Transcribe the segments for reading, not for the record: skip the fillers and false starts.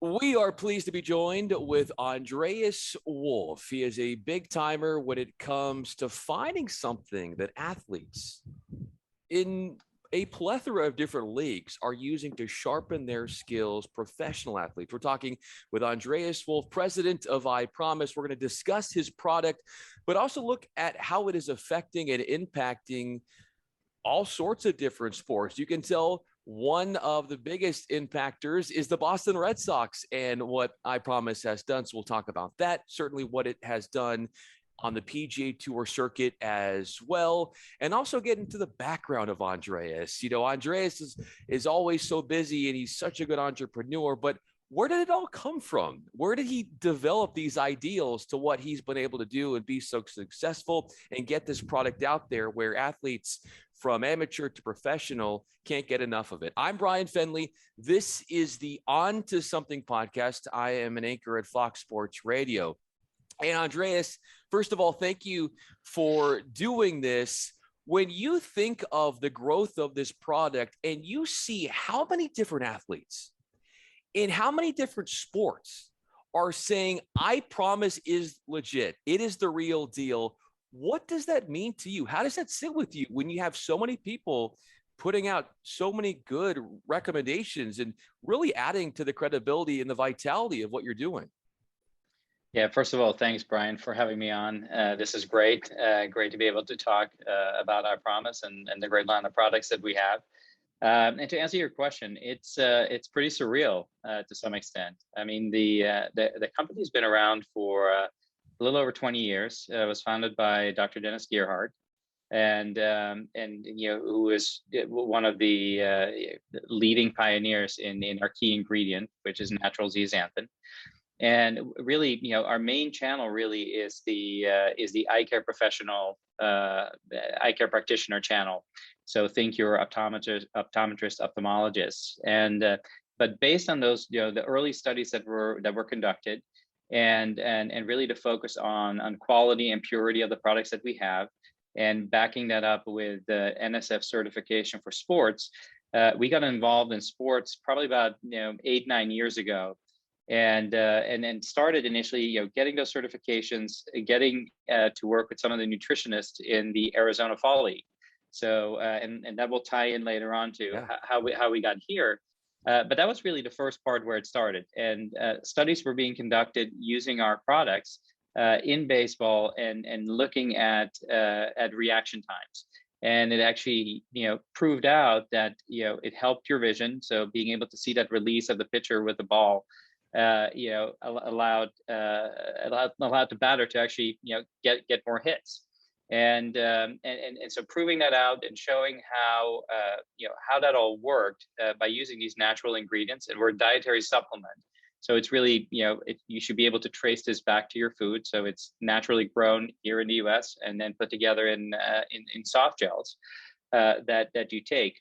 We are pleased to be joined with Andreas Wolf. He is a big timer when it comes to finding something that athletes in a plethora of different leagues are using to sharpen their skills, professional athletes. We're talking with Andreas Wolf, president of EyePromise. We're going to discuss his product, but also look at how it is affecting and impacting all sorts of different sports. You can tell one of the biggest impactors is the Boston Red Sox and what EyePromise has done. So we'll talk about that, certainly what it has done on the PGA Tour circuit as well, and also get into the background of Andreas. You know, Andreas is always so busy and he's such a good entrepreneur, but where did it all come from? Where did he develop these ideals to what he's been able to do and be so successful and get this product out there where athletes from amateur to professional can't get enough of it? I'm Bryan Fenley. This is the On to Something podcast. I am an anchor at Fox Sports Radio. And Andreas, first of all, thank you for doing this. When you think of the growth of this product and you see how many different athletes in how many different sports are saying, EyePromise is legit, it is the real deal, what does that mean to you? How does that sit with you when you have so many people putting out so many good recommendations and really adding to the credibility and the vitality of what you're doing? Yeah, first of all, thanks, Bryan, for having me on. This is great. Great to be able to talk about EyePromise and the great line of products that we have. And to answer your question, it's pretty surreal to some extent. I mean, the company's been around for a little over 20 years. It was founded by Dr. Dennis Gerhardt, and you know, who is one of the leading pioneers in our key ingredient, which is natural zeaxanthin. And really, you know, our main channel really is the eye care professional, eye care practitioner channel. So think your optometrist, ophthalmologists, and but based on those, you know, the early studies that were conducted, and really to focus on quality and purity of the products that we have, and backing that up with the NSF certification for sports, we got involved in sports probably about 8-9 years ago. And started initially, you know, getting those certifications, getting to work with some of the nutritionists in the Arizona Fall League. So and that will tie in later on to how we got here. But that was really the first part where it started. And studies were being conducted using our products in baseball and looking at reaction times. And it actually, you know, proved out that, you know, it helped your vision. So being able to see that release of the pitcher with the ball, you know, allowed the batter to actually, you know, get more hits, and so proving that out and showing how you know, how that all worked by using these natural ingredients, and we're a dietary supplement. So it's really, you know, you should be able to trace this back to your food. So it's naturally grown here in the U.S. and then put together in soft gels that you take.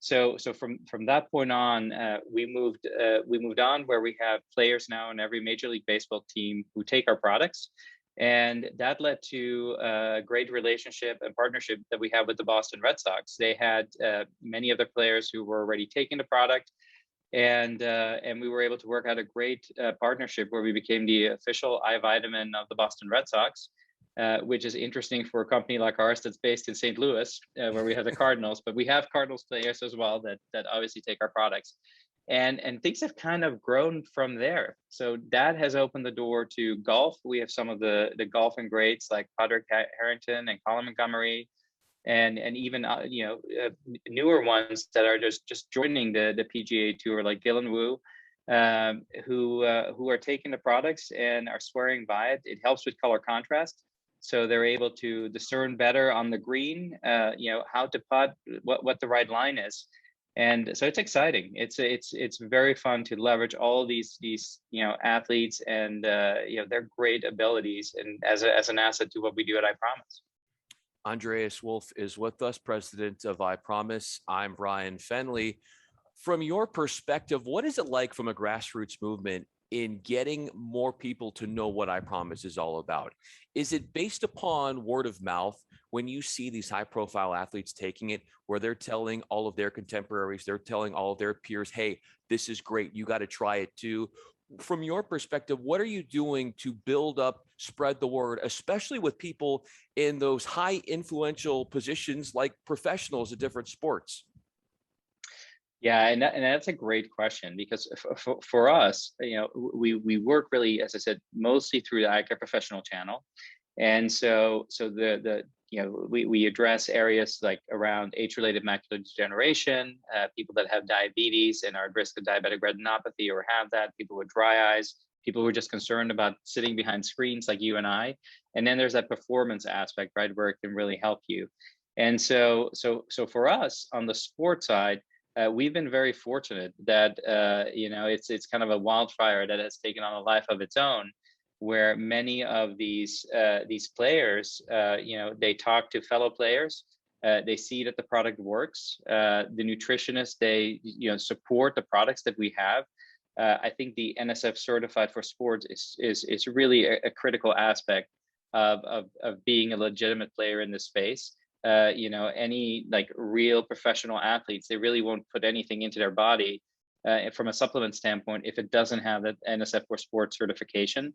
So from that point on, we moved on where we have players now in every Major League Baseball team who take our products, and that led to a great relationship and partnership that we have with the Boston Red Sox. They had many of their players who were already taking the product, and we were able to work out a great partnership where we became the official eye vitamin of the Boston Red Sox. Which is interesting for a company like ours that's based in St. Louis, where we have the Cardinals, but we have Cardinals players as well that obviously take our products, and things have kind of grown from there. So that has opened the door to golf. We have some of the golfing greats like Padraig Harrington and Colin Montgomery, and even newer ones that are just joining the PGA Tour like Dylan Wu, who are taking the products and are swearing by it. It helps with color contrast. So they're able to discern better on the green, you know, how to putt, what the right line is, and so it's exciting. It's very fun to leverage all these you know, athletes and you know, their great abilities, and as an asset to what we do at EyePromise. Andreas Wolf is with us, president of EyePromise. I'm Bryan Fenley. From your perspective, what is it like from a grassroots movement in getting more people to know what EyePromise is all about? Is it based upon word of mouth when you see these high profile athletes taking it, where they're telling all of their contemporaries, they're telling all of their peers, hey, this is great, you got to try it too? from your perspective, what are you doing to build up, spread the word, especially with people in those high influential positions like professionals at different sports? Yeah, and that's a great question because for us, we work really, as I said, mostly through the eye care professional channel, and so we address areas like around age-related macular degeneration, people that have diabetes and are at risk of diabetic retinopathy or have that, people with dry eyes, people who are just concerned about sitting behind screens like you and I, and then there's that performance aspect, right, where it can really help you, and so for us on the sports side. We've been very fortunate that it's kind of a wildfire that has taken on a life of its own, where many of these players, they talk to fellow players, they see that the product works. The nutritionists, they support the products that we have. I think the NSF certified for sports is really a critical aspect of being a legitimate player in this space. Any like real professional athletes, they really won't put anything into their body from a supplement standpoint if it doesn't have that NSF for sports certification.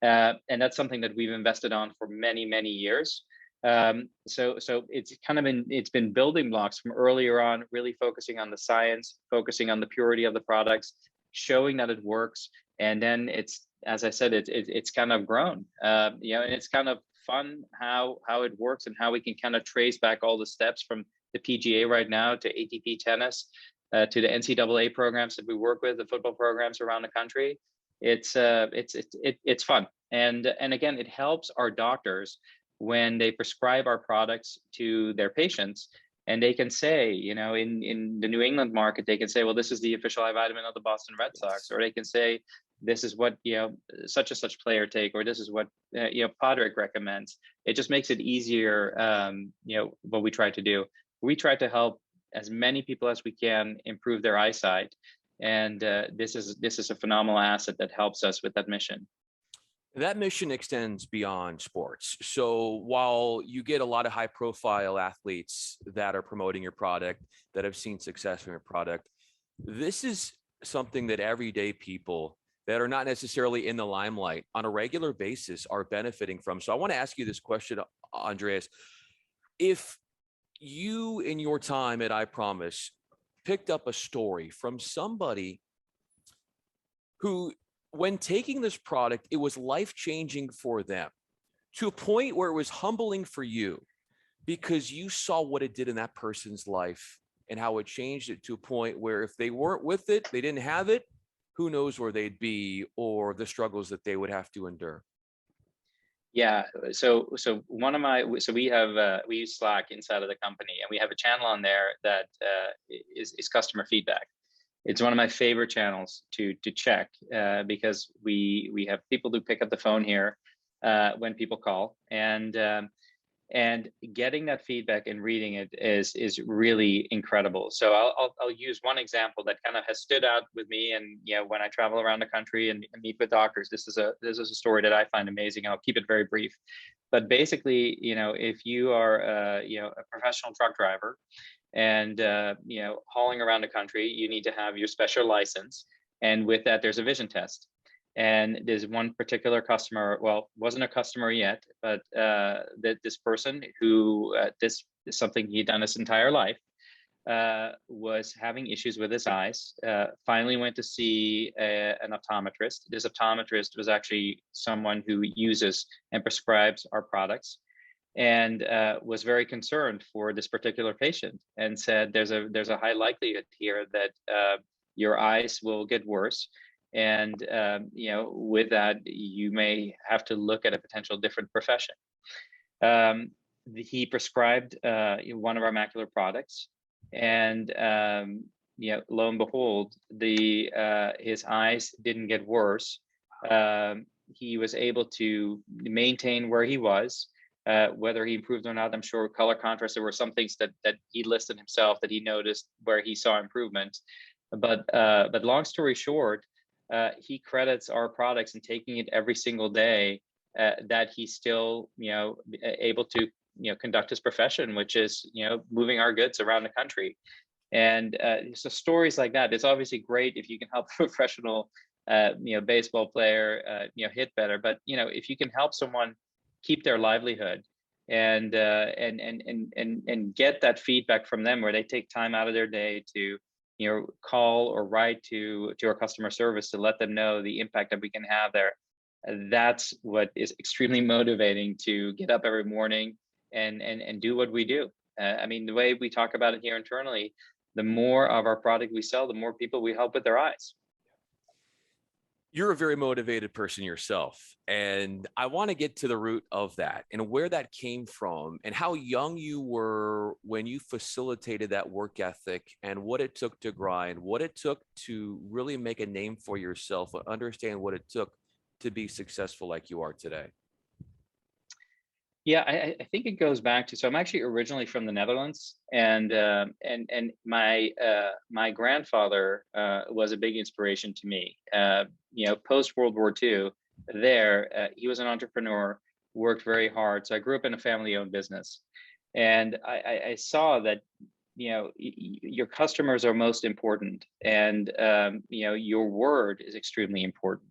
And that's something that we've invested on for many, many years. So it's been building blocks from earlier on, really focusing on the science, focusing on the purity of the products, showing that it works. And then it's, as I said, it's kind of grown, and it's kind of fun how it works and how we can kind of trace back all the steps from the PGA right now to ATP tennis, to the NCAA programs that we work with, the football programs around the country. It's fun, and again, it helps our doctors when they prescribe our products to their patients, and they can say, in the New England market, they can say, well, this is the official eye vitamin of the Boston Red Sox, or they can say, this is what such and such player take, or this is what Podrick recommends. It just makes it easier. What we try to do, we try to help as many people as we can improve their eyesight, and this is a phenomenal asset that helps us with that mission. That mission extends beyond sports. So while you get a lot of high profile athletes that are promoting your product, that have seen success from your product, this is something that everyday people that are not necessarily in the limelight on a regular basis are benefiting from. So I want to ask you this question, Andreas. If you, in your time at EyePromise, picked up a story from somebody who, when taking this product, it was life-changing for them to a point where it was humbling for you because you saw what it did in that person's life and how it changed it to a point where if they weren't with it, they didn't have it, who knows where they'd be or the struggles that they would have to endure. Yeah. So we use Slack inside of the company, and we have a channel on there that is customer feedback. It's one of my favorite channels to check because we have people who pick up the phone here when people call, and getting that feedback and reading it is really incredible. So I'll use one example that kind of has stood out with me, and when I travel around the country and meet with doctors, this is a story that I find amazing. I'll keep it very brief, but basically, if you are a professional truck driver and hauling around the country, you need to have your special license, and with that, there's a vision test. And there's one particular customer, well, wasn't a customer yet, but this person who, this is something he'd done his entire life, was having issues with his eyes, finally went to see an optometrist. This optometrist was actually someone who uses and prescribes our products, and was very concerned for this particular patient, and said, there's a high likelihood here that your eyes will get worse. And with that, you may have to look at a potential different profession. He prescribed one of our macular products, and lo and behold, his eyes didn't get worse. He was able to maintain where he was. Whether he improved or not, I'm sure color contrast. There were some things that he listed himself that he noticed where he saw improvement. But long story short, he credits our products and taking it every single day, that he's still able to conduct his profession, which is moving our goods around the country. And so stories like that, it's obviously great if you can help a professional baseball player, hit better. But if you can help someone keep their livelihood and get that feedback from them, where they take time out of their day to call or write to our customer service to let them know the impact that we can have there. That's what is extremely motivating to get up every morning and do what we do. I mean, the way we talk about it here internally, the more of our product we sell, the more people we help with their eyes. You're a very motivated person yourself, and I want to get to the root of that and where that came from and how young you were when you facilitated that work ethic and what it took to grind, what it took to really make a name for yourself, and understand what it took to be successful like you are today. Yeah, I think it goes back to, so I'm actually originally from the Netherlands, and my grandfather was a big inspiration to me. Post World War II, he was an entrepreneur, worked very hard. So I grew up in a family-owned business, and I saw that your customers are most important, and your word is extremely important,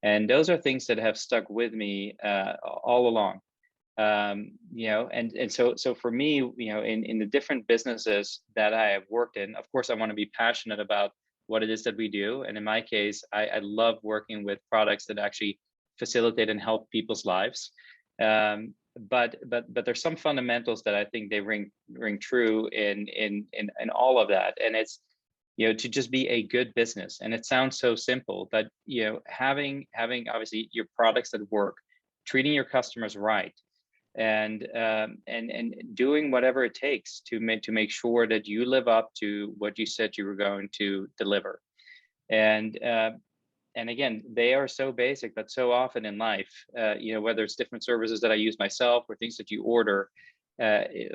and those are things that have stuck with me all along. So for me, in the different businesses that I have worked in, of course, I want to be passionate about what it is that we do. And in my case, I love working with products that actually facilitate and help people's lives. But there's some fundamentals that I think they ring true in all of that. And it's, to just be a good business. And it sounds so simple, but having obviously your products that work, treating your customers right, and doing whatever it takes to make sure that you live up to what you said you were going to deliver. And again, they are so basic, but so often in life, whether it's different services that I use myself or things that you order,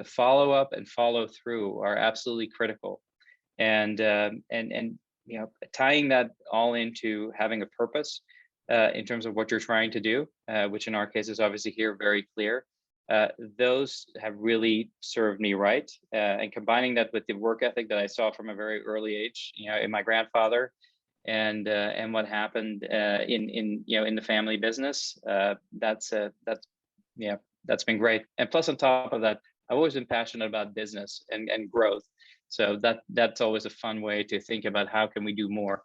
follow up and follow through are absolutely critical. And tying that all into having a purpose in terms of what you're trying to do, which in our case is obviously here very clear. Those have really served me right, and combining that with the work ethic that I saw from a very early age, in my grandfather, and what happened in the family business, that's been great. And plus, on top of that, I've always been passionate about business and growth, so that's always a fun way to think about how can we do more.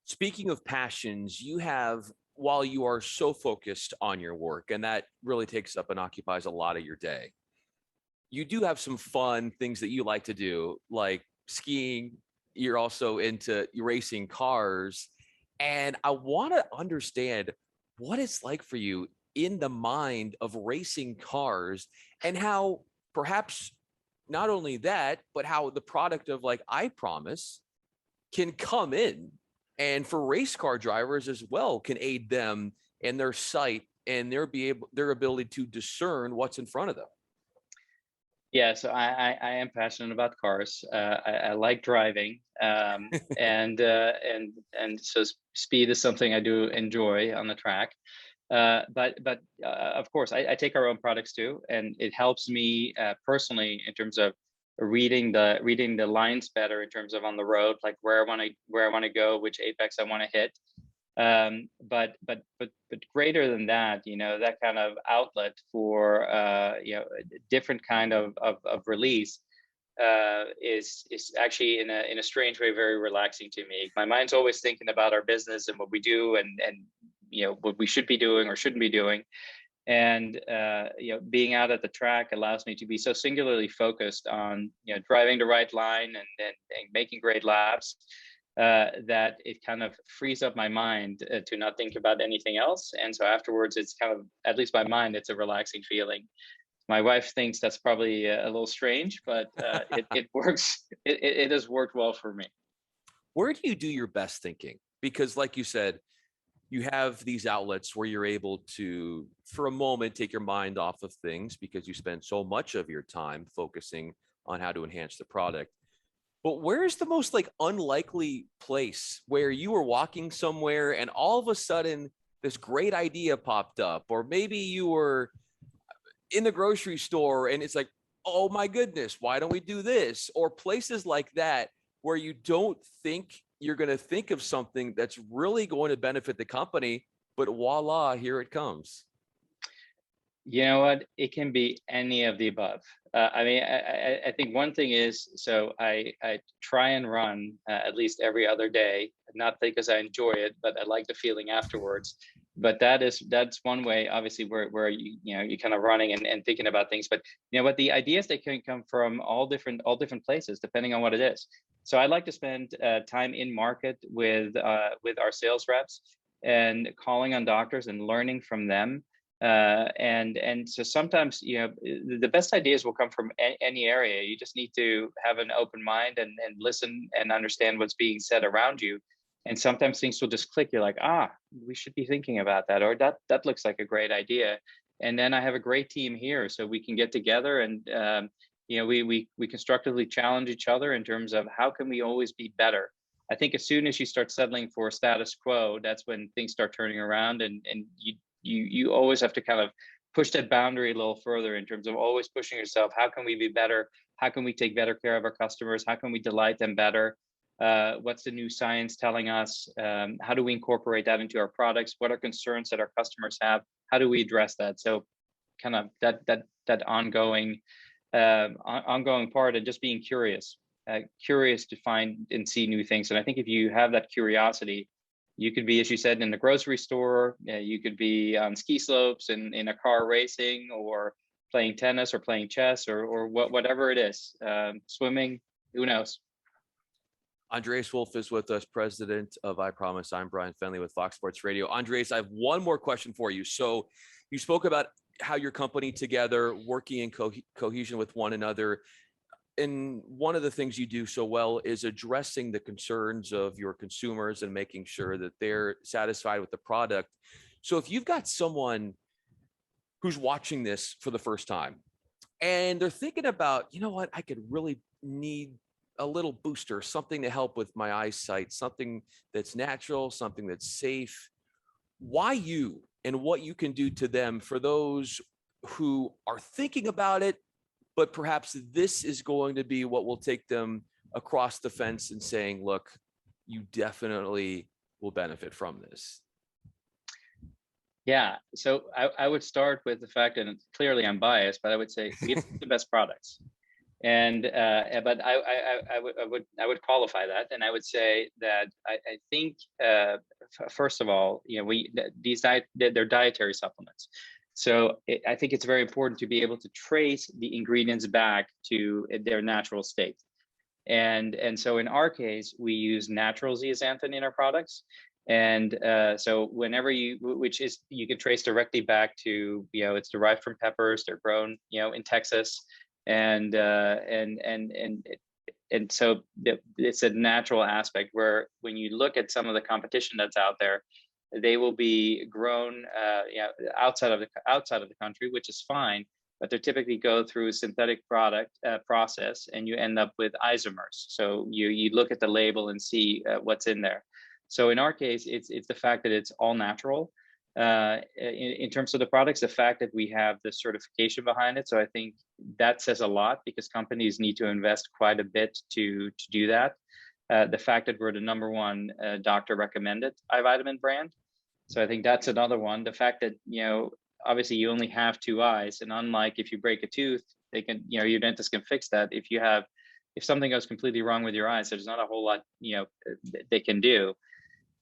Speaking of passions, you have, while you are so focused on your work, and that really takes up and occupies a lot of your day, you do have some fun things that you like to do, like skiing. You're also into racing cars. And I want to understand what it's like for you in the mind of racing cars, and how perhaps not only that, but how the product of like EyePromise can come in and for race car drivers as well, can aid them in their sight and their ability to discern what's in front of them. Yeah, so I am passionate about cars. I like driving, and so speed is something I do enjoy on the track. But of course, I take our own products too, and it helps me personally in terms of reading the lines better in terms of on the road, like where I want to go, which apex I want to hit. But greater than that, that kind of outlet for different kind of release is actually in a strange way very relaxing to me. My mind's always thinking about our business and what we do and what we should be doing or shouldn't be doing. And being out at the track allows me to be so singularly focused on driving the right line and making great laps, that it kind of frees up my mind to not think about anything else. And so afterwards, it's kind of, at least my mind, it's a relaxing feeling. My wife thinks that's probably a little strange, but it works. It has worked well for me. Where do you do your best thinking? Because like you said, you have these outlets where you're able to, for a moment, take your mind off of things because you spend so much of your time focusing on how to enhance the product. But where's the most like unlikely place where you were walking somewhere and all of a sudden this great idea popped up? Or maybe you were in the grocery store and it's like, oh my goodness, why don't we do this? Or places like that where you don't think you're going to think of something that's really going to benefit the company, but voila, here it comes. You know what? It can be any of the above. I mean, I think one thing is, so I try and run at least every other day, not because I enjoy it, but I like the feeling afterwards. But that's one way, obviously, where you're kind of running and thinking about things. But you know what? The ideas, they can come from all different places, depending on what it is. So I like to spend time in market with our sales reps and calling on doctors and learning from them. And so sometimes, the best ideas will come from any area. You just need to have an open mind and listen and understand what's being said around you. And sometimes things will just click. You're like, we should be thinking about that, or that looks like a great idea. And then I have a great team here, so we can get together and we constructively challenge each other in terms of how can we always be better. I think as soon as you start settling for status quo, that's when things start turning around, and you always have to kind of push that boundary a little further in terms of always pushing yourself. How can we be better? How can we take better care of our customers? How can we delight them better? What's the new science telling us? How do we incorporate that into our products? What are concerns that our customers have? How do we address that? So kind of that ongoing part, and just being curious to find and see new things. And I think if you have that curiosity, you could be, as you said, in the grocery store, you could be on ski slopes and in a car racing, or playing tennis or playing chess, or whatever it is, swimming, who knows. Andreas Wolf is with us, president of EyePromise. I'm Bryan Fenley with Fox Sports Radio. Andreas, I have one more question for you. So you spoke about how your company together, working in cohesion with one another. And one of the things you do so well is addressing the concerns of your consumers and making sure that they're satisfied with the product. So if you've got someone who's watching this for the first time and they're thinking about, you know what, I could really need a little booster, something to help with my eyesight, something that's natural, something that's safe, why you and what you can do to them for those who are thinking about it, but perhaps this is going to be what will take them across the fence and saying, look, you definitely will benefit from this. Yeah, so I would start with the fact, and clearly I'm biased, but I would say we have the best products. And but I would qualify that, and I would say that I think first of all, they're dietary supplements. So I think it's very important to be able to trace the ingredients back to their natural state. And so in our case, we use natural zeaxanthin in our products. And so whenever you can trace directly back to, it's derived from peppers, they're grown, in Texas. And so it's a natural aspect where when you look at some of the competition that's out there, they will be grown outside of the country, which is fine, but they typically go through a synthetic process, and you end up with isomers. So you look at the label and see what's in there. So in our case, it's the fact that it's all natural. In terms of the products, the fact that we have the certification behind it. So I think that says a lot, because companies need to invest quite a bit to do that. The fact that we're the #1 doctor recommended eye vitamin brand. So I think that's another one. The fact that, obviously you only have 2 eyes, and unlike if you break a tooth, they can, your dentist can fix that. If something goes completely wrong with your eyes, there's not a whole lot, they can do.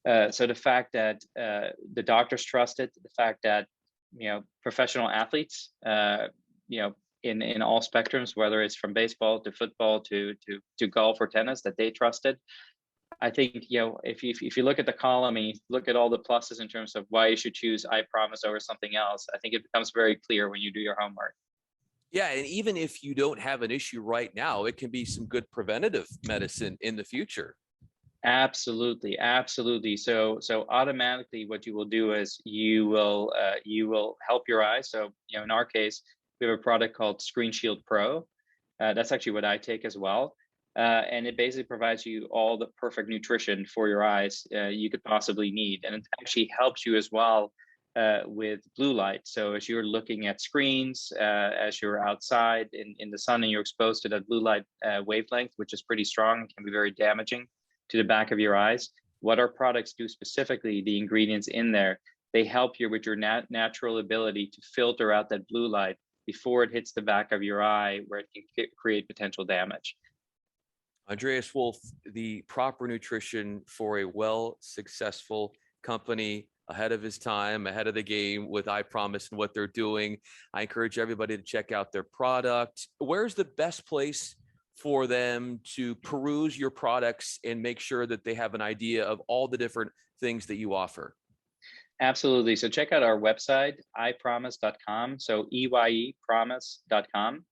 So the fact that the doctors trust it, the fact that professional athletes, in all spectrums, whether it's from baseball to football to golf or tennis, that they trust it. I think if you look at the column and you look at all the pluses in terms of why you should choose EyePromise over something else, I think it becomes very clear when you do your homework. Yeah, and even if you don't have an issue right now, it can be some good preventative medicine in the future. Absolutely. So automatically, what you will do is you will help your eyes. So in our case, we have a product called Screen Shield Pro. That's actually what I take as well, and it basically provides you all the perfect nutrition for your eyes you could possibly need, and it actually helps you as well with blue light. So as you're looking at screens, as you're outside in the sun and you're exposed to that blue light wavelength, which is pretty strong and can be very damaging to the back of your eyes. What our products do specifically, the ingredients in there, they help you with your natural ability to filter out that blue light before it hits the back of your eye, where it can create potential damage. Andreas Wolf, the proper nutrition for a successful company, ahead of his time, ahead of the game with EyePromise and what they're doing. I encourage everybody to check out their product. Where's the best place for them to peruse your products and make sure that they have an idea of all the different things that you offer? Absolutely. So check out our website, eyepromise.com. So EYEpromise.com.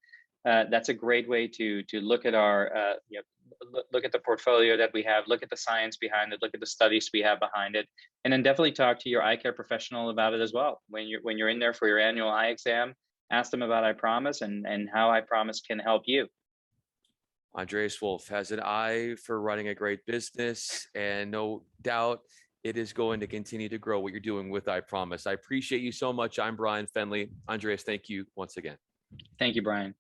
That's a great way to look at our look at the portfolio that we have, look at the science behind it, look at the studies we have behind it, and then definitely talk to your eye care professional about it as well. When you're in there for your annual eye exam, ask them about EyePromise and how EyePromise can help you. Andreas Wolf has an eye for running a great business, and no doubt it is going to continue to grow what you're doing with EyePromise. I appreciate you so much. I'm Bryan Fenley. Andreas, thank you once again. Thank you, Bryan.